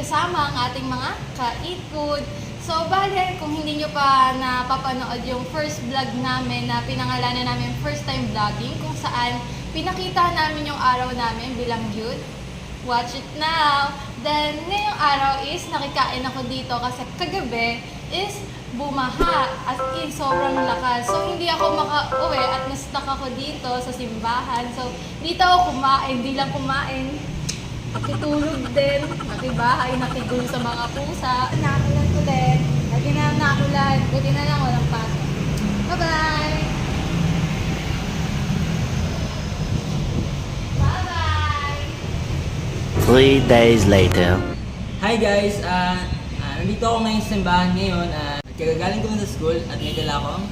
kasama ang ating mga ka-eat good. So, bale, kung hindi nyo pa napapanood yung first vlog namin na pinangalanan namin first time vlogging, kung saan pinakita namin yung araw namin bilang youth. Watch it now! Then, ngayong araw is nakikain ako dito kasi kagabi is bumaha. As in, sobrang lakas. So, hindi ako maka-uwi at na-stuck ako dito sa simbahan. So, dito ako kumain, di lang kumain. Nakitulog din, nakibahay, nakigulo sa mga pusa. Nakulan ulit. Lagi na nakulan. Buti na lang, walang pasok. Bye-bye! Bye-bye! 3 days later. Hi guys! Nandito ako ngayon sa simbahan ngayon. Kagagaling ko na sa school at may dala akong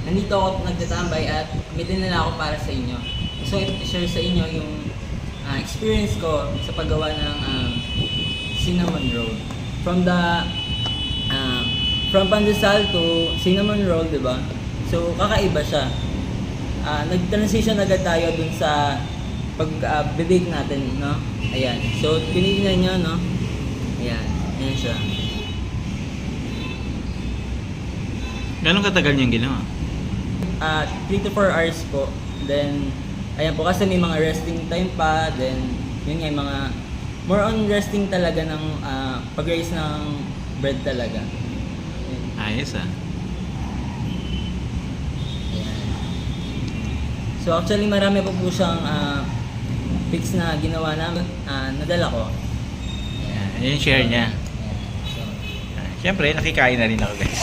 nandito ako nagtatambay at may dinala ako para sa inyo. Gusto ko i-share sa inyo yung experience ko sa paggawa ng cinnamon roll. From pandesal to cinnamon roll, di ba? So, kakaiba siya. Nag-transition agad tayo dun sa pag-bake natin, no? Ayan. So, tinignan nyo, no? Ayan. Ayan siya. Gano'ng katagal niyang ginawa? 3 to 4 hours po. Then, ayan po, kasi may mga resting time pa. Then, yun nga, mga more on resting talaga ng pag-raise ng bread talaga. Ayos ah. Ayan. So, actually, marami po siyang pics na ginawa namin, nadala ko. Ayan yung share niya. Ayan. So, Siyempre, nakikain na rin ako guys.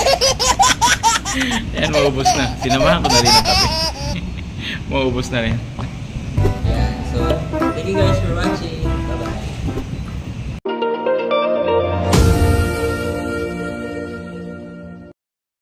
Ayan, maubos na. Sinamahan ko na rin ang kape. Maubos na rin. ayan. So,